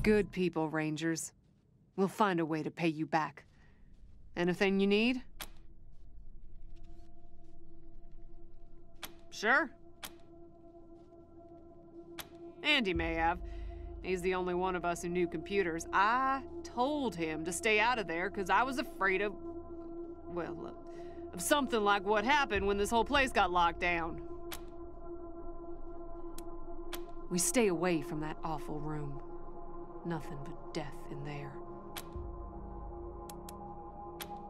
Good people, Rangers. We'll find a way to pay you back. Anything you need? Sure. Andy may have. He's the only one of us who knew computers. I told him to stay out of there because I was afraid of, well, of something like what happened when this whole place got locked down. We stay away from that awful room. Nothing but death in there.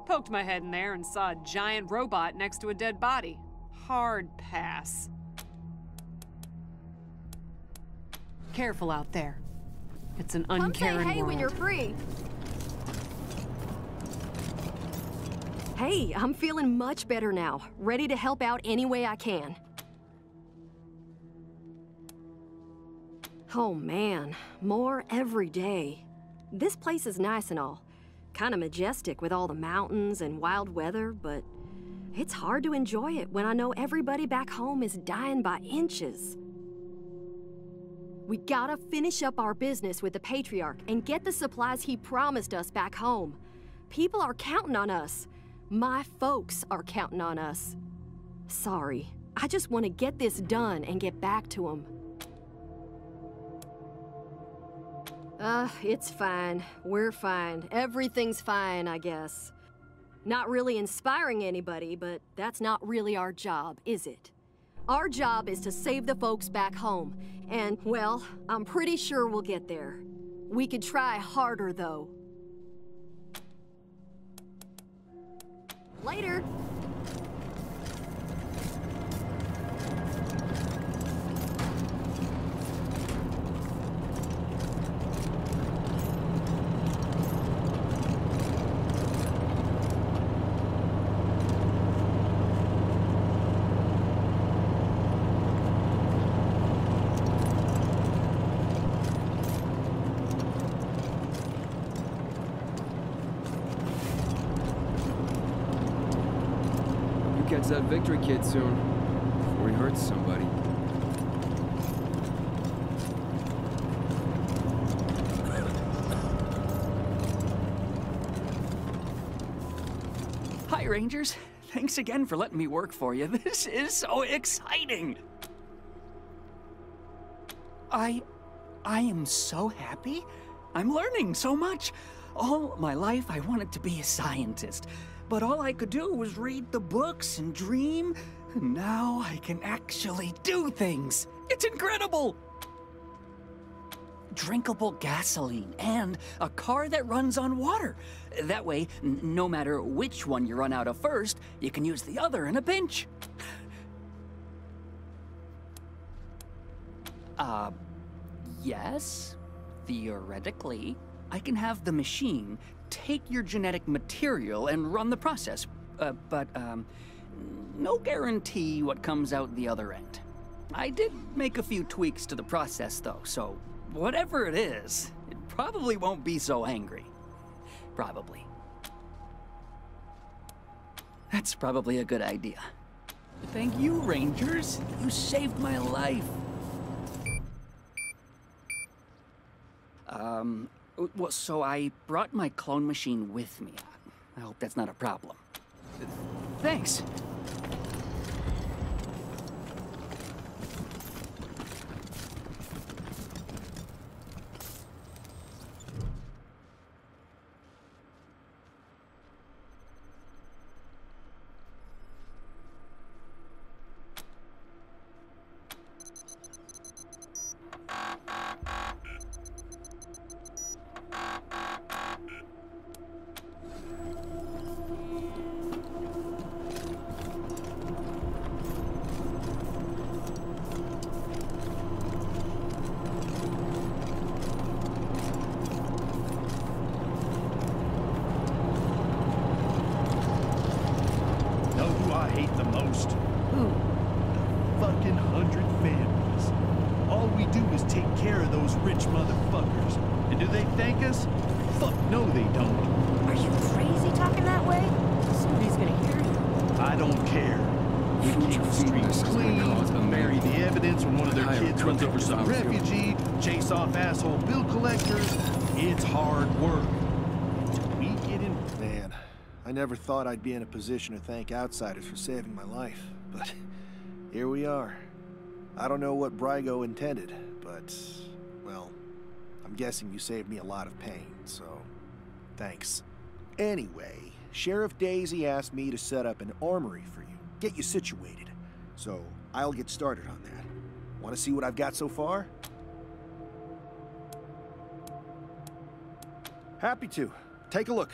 Poked my head in there and saw a giant robot next to a dead body. Hard pass. Careful out there. It's an uncaring Come say hey world. when you're free. Hey, I'm feeling much better now. Ready to help out any way I can. Oh man, more every day. This place is nice and all. Kind of majestic with all the mountains and wild weather, but it's hard to enjoy it when I know everybody back home is dying by inches. We gotta finish up our business with the Patriarch and get the supplies he promised us back home. People are counting on us. My folks are counting on us. Sorry, I just want to get this done and get back to them. It's fine. We're fine. Everything's fine, I guess. Not really inspiring anybody, but that's not really our job, is it? Our job is to save the folks back home, and, well, I'm pretty sure we'll get there. We could try harder, though. Later! Catch that Victory kid soon, before he hurts somebody. Hi, Rangers. Thanks again for letting me work for you. This is so exciting. I am so happy. I'm learning so much. All my life, I wanted to be a scientist. But all I could do was read the books and dream. And now I can actually do things. It's incredible! Drinkable gasoline and a car that runs on water. That way, no matter which one you run out of first, you can use the other in a pinch. Yes, theoretically, I can have the machine take your genetic material and run the process, but no guarantee what comes out the other end. I did make a few tweaks to the process, though, so whatever it is, it probably won't be so angry. Probably. That's probably a good idea. Thank you, Rangers. You saved my life. Well, so I brought my clone machine with me. I hope that's not a problem. Thanks. Bury the evidence when one of their kids runs over some refugee, chase off asshole bill collectors. It's hard work. We get in... Man, I never thought I'd be in a position to thank outsiders for saving my life, but here we are. I don't know what Brygo intended, but, well, I'm guessing you saved me a lot of pain, so thanks. Anyway, Sheriff Daisy asked me to set up an armory for you, get you situated. So I'll get started on that. Want to see what I've got so far? Happy to. Take a look.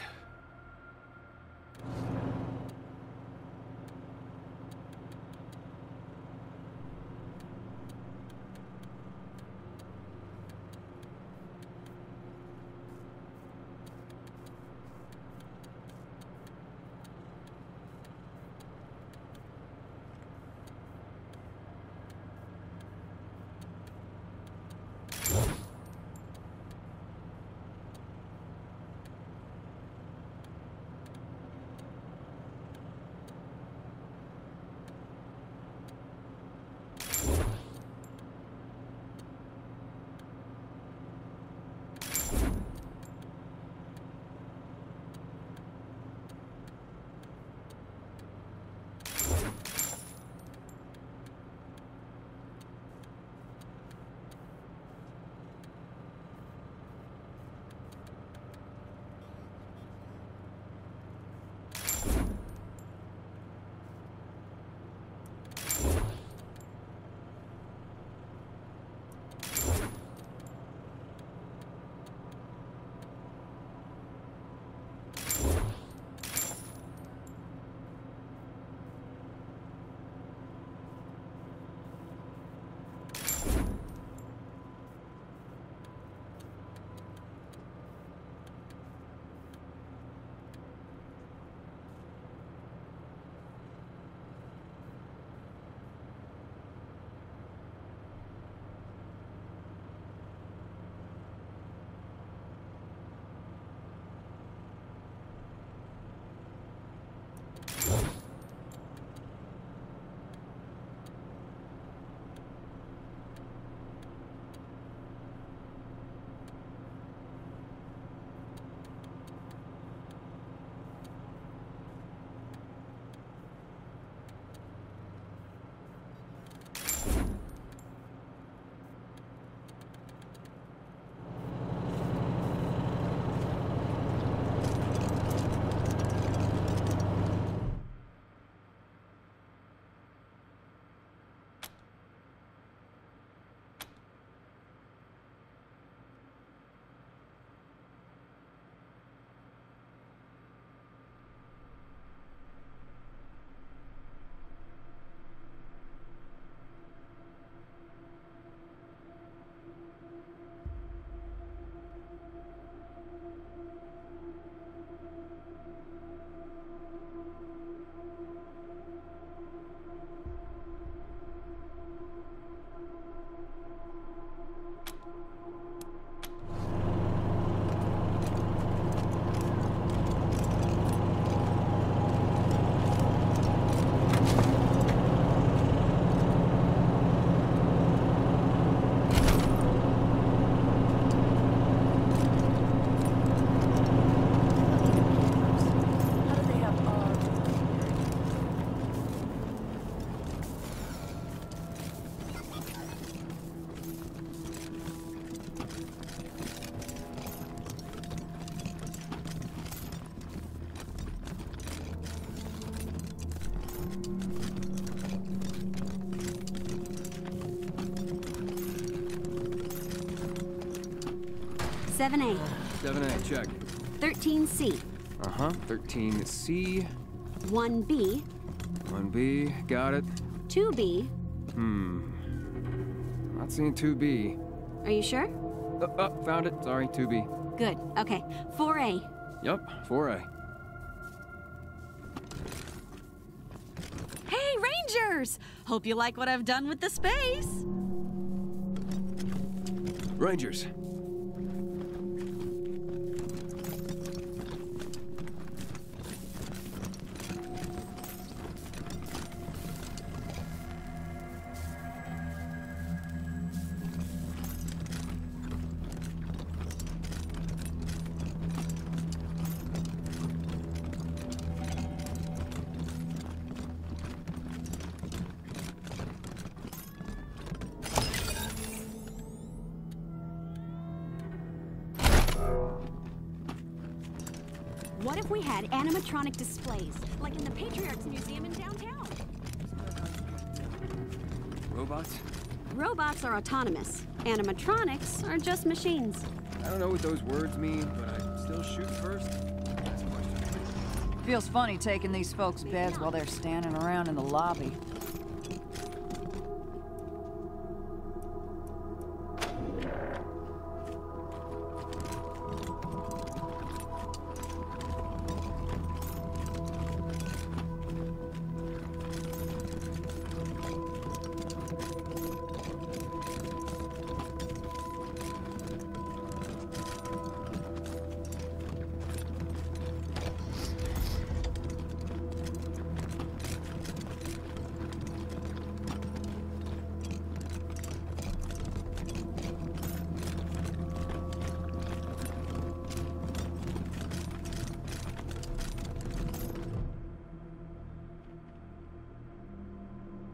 Seven A. 7A, check. 13C. Uh-huh, 13C. 1B. 1B, got it. 2B. Not seeing 2B. Are you sure? Found it. Sorry, 2B. Good. Okay. 4A. Yep, 4A. Hey, Rangers! Hope you like what I've done with the space. Rangers. if we had animatronic displays, like in the Patriarch's Museum in downtown? Robots? Robots are autonomous. Animatronics are just machines. I don't know what those words mean, but I still shoot first. Ask questions. Feels funny taking these folks' beds while they're standing around in the lobby.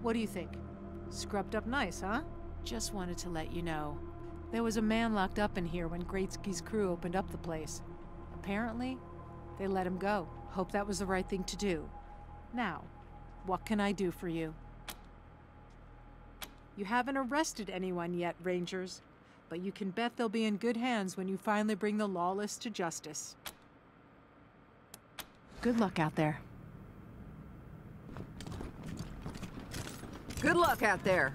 What do you think? Scrubbed up nice, huh? Just wanted to let you know. There was a man locked up in here when Gretzky's crew opened up the place. Apparently, they let him go. Hope that was the right thing to do. Now, what can I do for you? You haven't arrested anyone yet, Rangers, but you can bet they'll be in good hands when you finally bring the lawless to justice. Good luck out there. Good luck out there.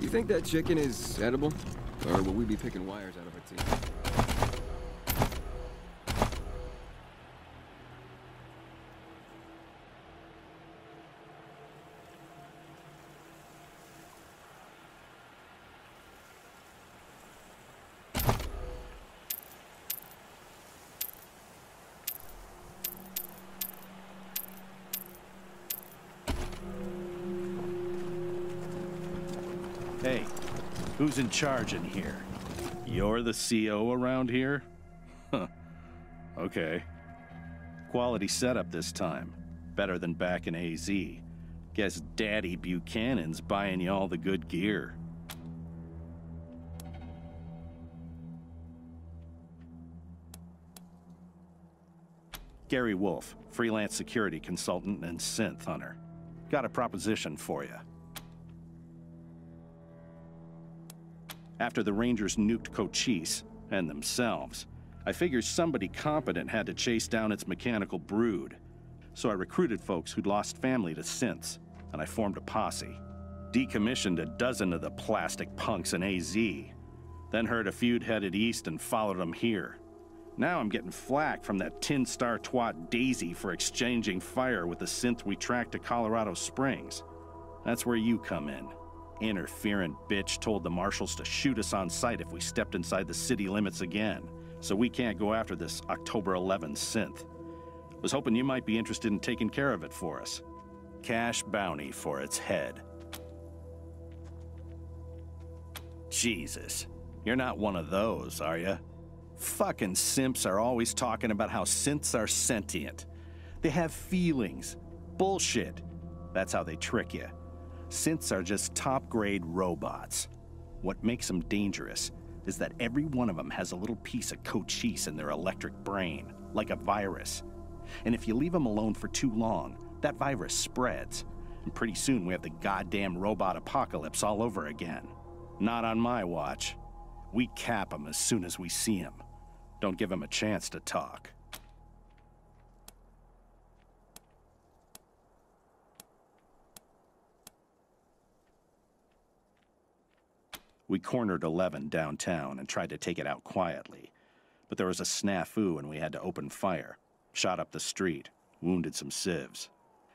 You think that chicken is edible? Or will we be picking wires out of our teeth? Hey, who's in charge in here? You're the CO around here? Huh. Okay. Quality setup this time. Better than back in AZ. Guess Daddy Buchanan's buying you all the good gear. Gary Wolf, freelance security consultant and synth hunter. Got a proposition for you. After the Rangers nuked Cochise, and themselves, I figured somebody competent had to chase down its mechanical brood. So I recruited folks who'd lost family to synths, and I formed a posse. Decommissioned a dozen of the plastic punks in AZ. Then heard a feud headed east and followed them here. Now I'm getting flack from that tin star twat Daisy for exchanging fire with the synth we tracked to Colorado Springs. That's where you come in. Interferent bitch told the marshals to shoot us on sight if we stepped inside the city limits again, so we can't go after this October 11 synth. Was hoping you might be interested in taking care of it for us. Cash bounty for its head. Jesus, you're not one of those, are you? Fucking simps are always talking about how synths are sentient. They have feelings. Bullshit. That's how they trick you. Synths are just top-grade robots. What makes them dangerous is that every one of them has a little piece of Cochise in their electric brain, like a virus. And if you leave them alone for too long, that virus spreads. And pretty soon we have the goddamn robot apocalypse all over again. Not on my watch. We cap them as soon as we see them. Don't give them a chance to talk. We cornered 11 downtown and tried to take it out quietly. But there was a snafu and we had to open fire. Shot up the street, wounded some civs.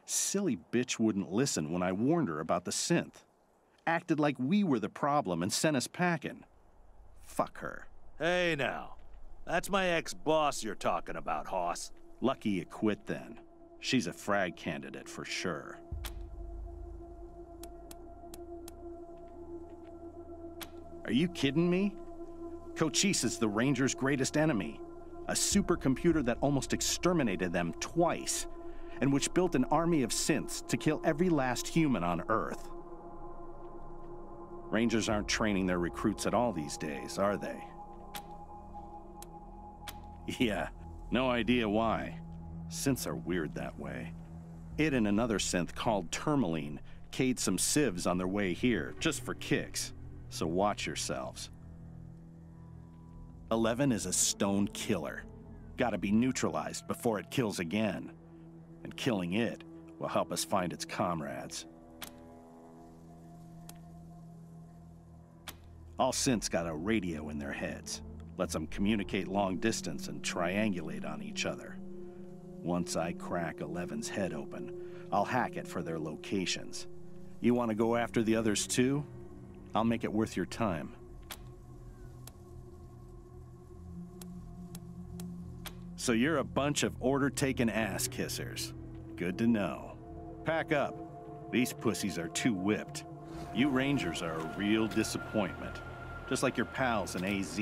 Silly bitch wouldn't listen when I warned her about the synth. Acted like we were the problem and sent us packing. Fuck her. Hey now, that's my ex-boss you're talking about, Hoss. Lucky you quit then. She's a frag candidate for sure. Are you kidding me? Cochise is the Rangers' greatest enemy. A supercomputer that almost exterminated them twice, and which built an army of synths to kill every last human on Earth. Rangers aren't training their recruits at all these days, are they? Yeah, no idea why. Synths are weird that way. It and another synth called Tourmaline K'd some civs on their way here, just for kicks. So watch yourselves. 11 is a stone killer. Gotta be neutralized before it kills again. And killing it will help us find its comrades. All synths got a radio in their heads. Lets them communicate long distance and triangulate on each other. Once I crack 11's head open, I'll hack it for their locations. You want to go after the others too? I'll make it worth your time. So you're a bunch of order-taking ass-kissers. Good to know. Pack up. These pussies are too whipped. You Rangers are a real disappointment. Just like your pals in AZ.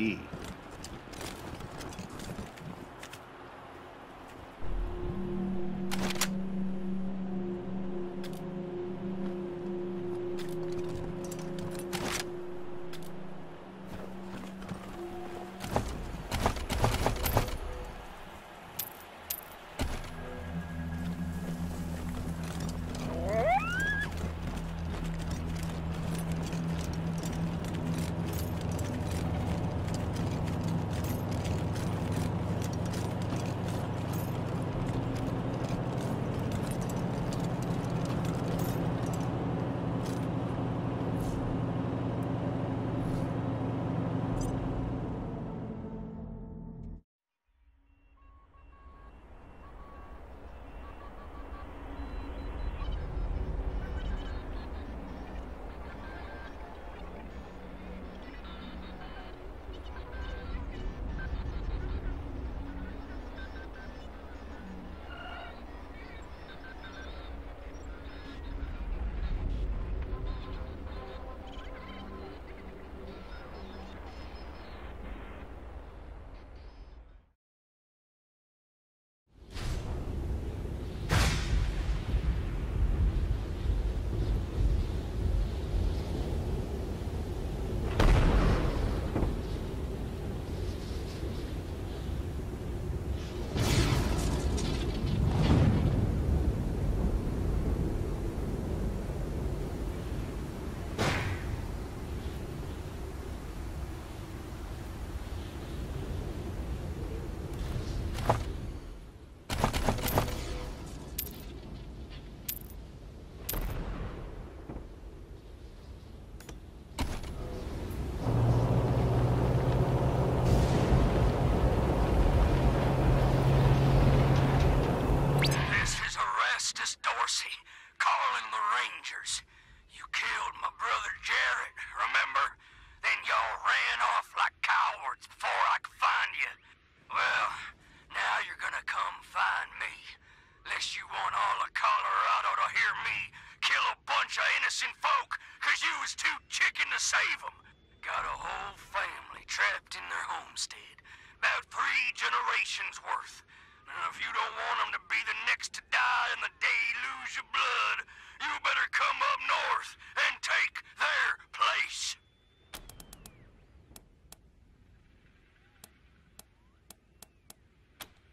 innocent folk, 'cause you was too chicken to save 'em. Got a whole family trapped in their homestead. About 3 generations worth. And if you don't want 'em to be the next to die and the day you lose your blood, you better come up north and take their place.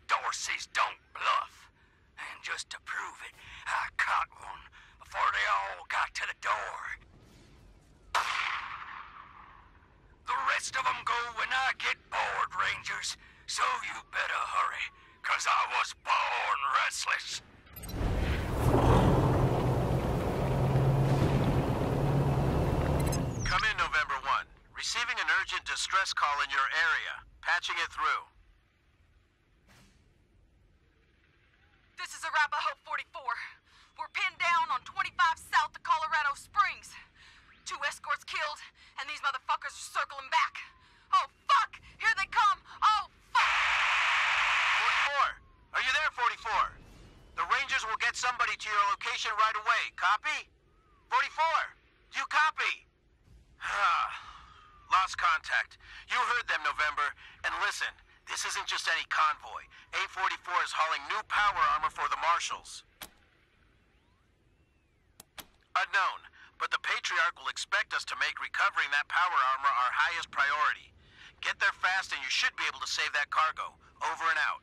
Dorsey's don't bluff. And just to prove it, I caught one before they all got to the door. The rest of them go when I get bored, Rangers. So you better hurry, 'cause I was born restless. Come in, November 1. Receiving an urgent distress call in your area. Patching it through. This is Arapahoe 44. We're pinned down on 25 south of Colorado Springs. 2 escorts killed, and these motherfuckers are circling back. Oh, fuck! Here they come! Oh, fuck! 44! Are you there, 44? The Rangers will get somebody to your location right away. Copy? 44! You copy? Lost contact. You heard them, November. And listen, this isn't just any convoy. A44 is hauling new power armor for the Marshals. Unknown, but the Patriarch will expect us to make recovering that power armor our highest priority. Get there fast and you should be able to save that cargo. Over and out.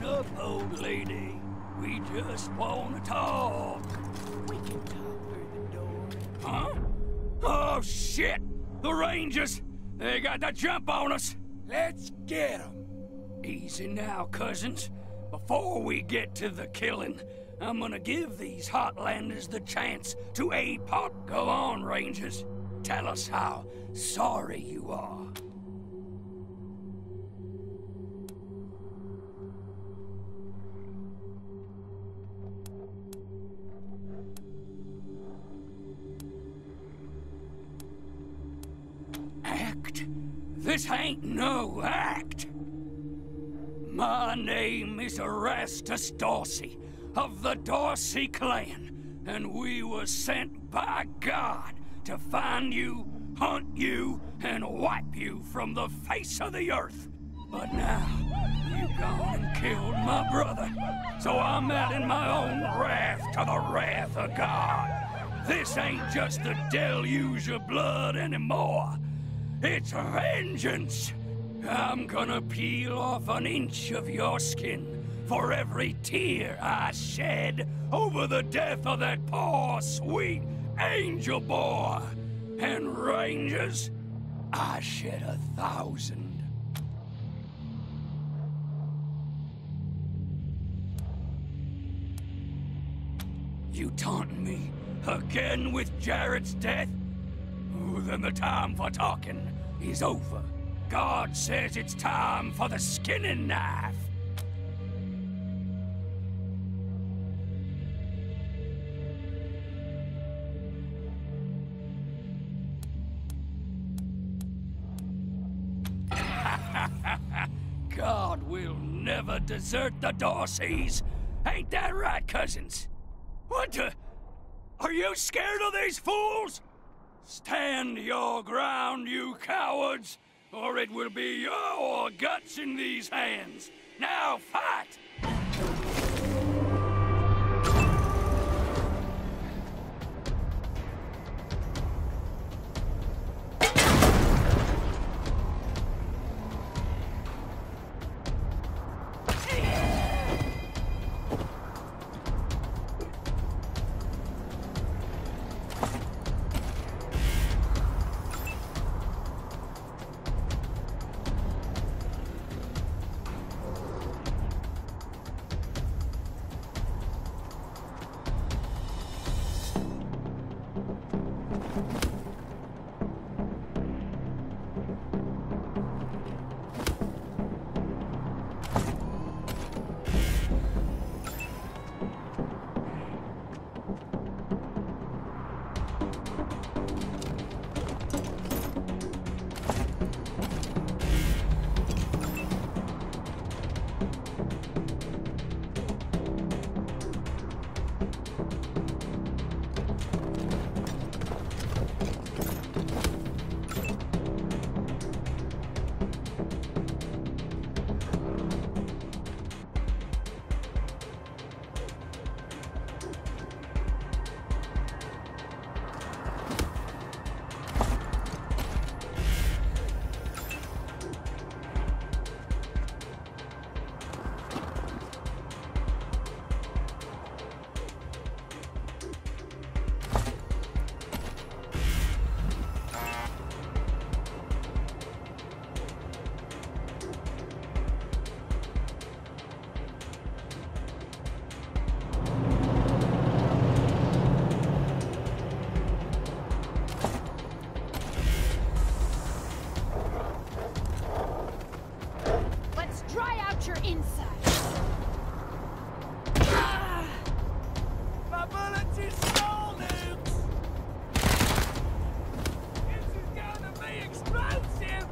Up, old lady. We just want to talk. We can talk through the door. Huh? Oh, shit! The Rangers! They got the jump on us! Let's get them. Easy now, cousins. Before we get to the killing, I'm gonna give these Heartlanders the chance to aid Pop. Go on, Rangers. Tell us how sorry you are. Act? This ain't no act. My name is Erastus Dorsey, of the Dorsey clan, and we were sent by God to find you, hunt you, and wipe you from the face of the earth. But now, you gone and killed my brother, so I'm adding my own wrath to the wrath of God. This ain't just the deluge of blood anymore. It's vengeance! I'm gonna peel off an inch of your skin for every tear I shed over the death of that poor, sweet Angel Boy! And Rangers, I shed 1,000. You taunting me again with Jarrett's death? Oh, then the time for talking is over. God says it's time for the skinning knife. God will never desert the Dorseys. Ain't that right, cousins? What the? Are you scared of these fools? Stand your ground, you cowards, or it will be your guts in these hands. Now fight! Your insides. My bullets is stolen! This is gonna be explosive!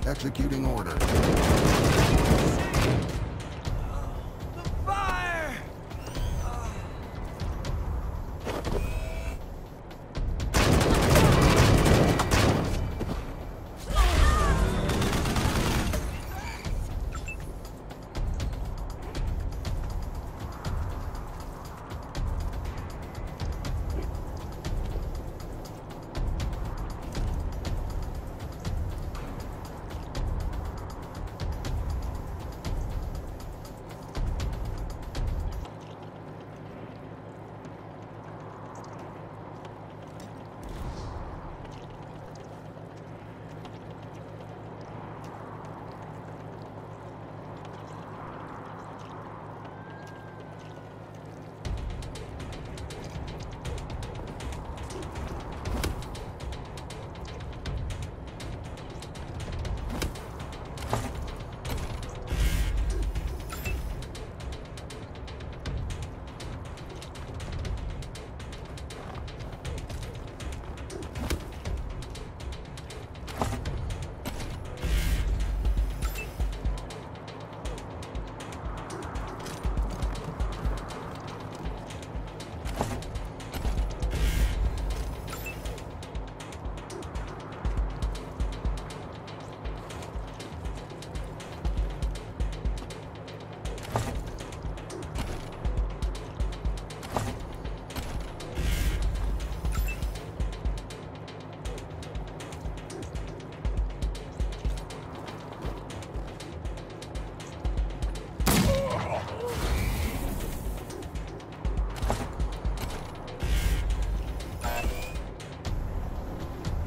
Executing order. Fire!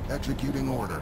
Executing order.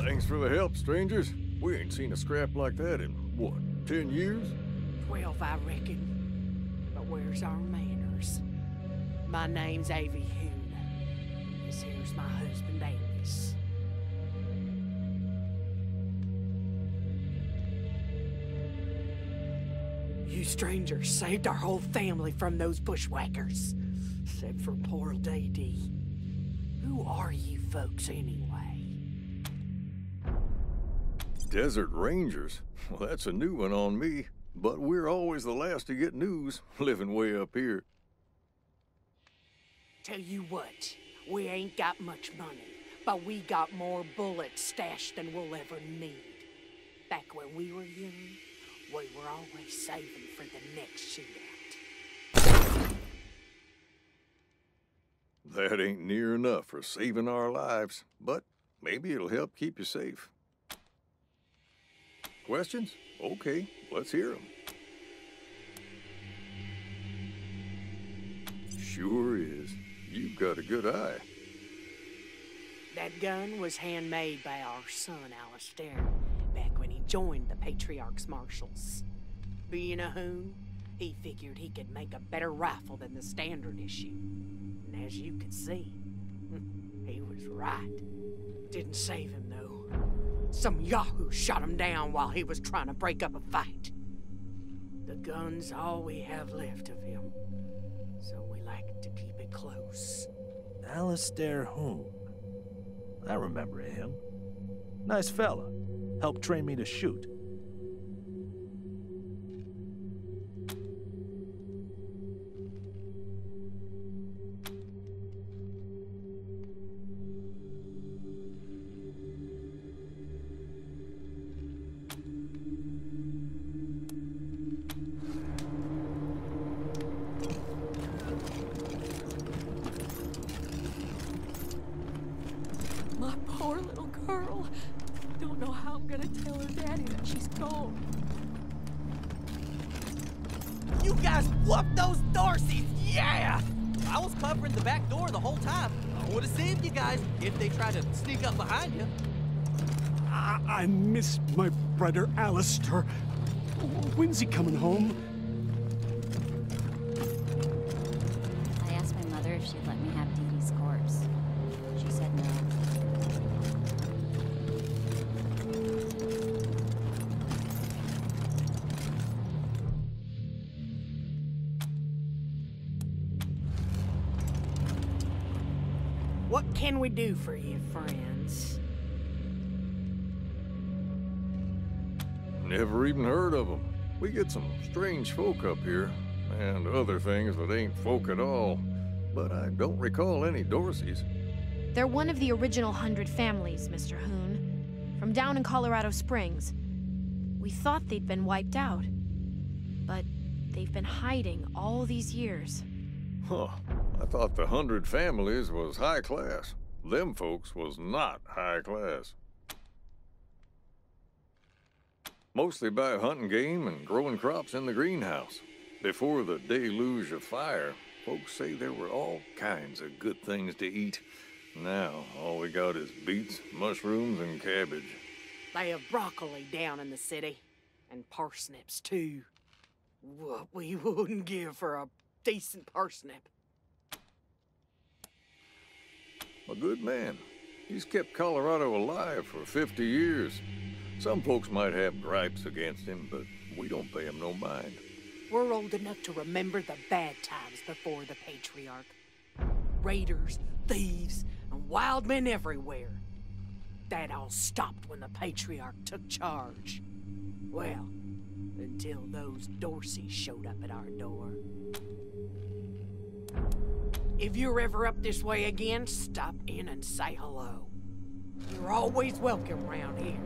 Thanks for the help, strangers. We ain't seen a scrap like that in, what, 10 years? 12, I reckon. But where's our manners? My name's Avie Hoon. This here's my husband, Angus. You strangers saved our whole family from those bushwhackers. Except for poor Dee. Who are you folks anyway? Desert Rangers? Well, that's a new one on me. But we're always the last to get news, living way up here. Tell you what, we ain't got much money, but we got more bullets stashed than we'll ever need. Back when we were young, we were always saving for the next shootout. That ain't near enough for saving our lives, but maybe it'll help keep you safe. Questions? Okay, let's hear them. Sure is. You've got a good eye. That gun was handmade by our son, Alistair, back when he joined the Patriarch's Marshals. Being a hoon, he figured he could make a better rifle than the standard issue. And as you could see, he was right. Didn't save him, though. Some yahoo shot him down while he was trying to break up a fight. The gun's all we have left of him, so we like to keep it close. Alistair Hoon. I remember him. Nice fella. Helped train me to shoot. My poor little girl. Don't know how I'm gonna tell her daddy that she's gone. You guys whooped those Darcys, yeah! I was covering the back door the whole time. I would have saved you guys if they tried to sneak up behind you. I miss my brother Alistair. When's he coming home? I asked my mother if she'd let me have Dee Dee's corpse. She said no. What can we do for you, friends? Never even heard of them. We get some strange folk up here, and other things that ain't folk at all. But I don't recall any Dorseys. They're one of the original 100 families, Mr. Hoon, from down in Colorado Springs. We thought they'd been wiped out, but they've been hiding all these years. Huh. I thought the 100 families was high class. Them folks was not high class. Mostly by hunting game and growing crops in the greenhouse. Before the deluge of fire, folks say there were all kinds of good things to eat. Now, all we got is beets, mushrooms, and cabbage. They have broccoli down in the city, and parsnips, too. What we wouldn't give for a decent parsnip. A good man. He's kept Colorado alive for 50 years. Some folks might have gripes against him, but we don't pay him no mind. We're old enough to remember the bad times before the Patriarch. Raiders, thieves, and wild men everywhere. That all stopped when the Patriarch took charge. Well, until those Dorseys showed up at our door. If you're ever up this way again, stop in and say hello. You're always welcome round here.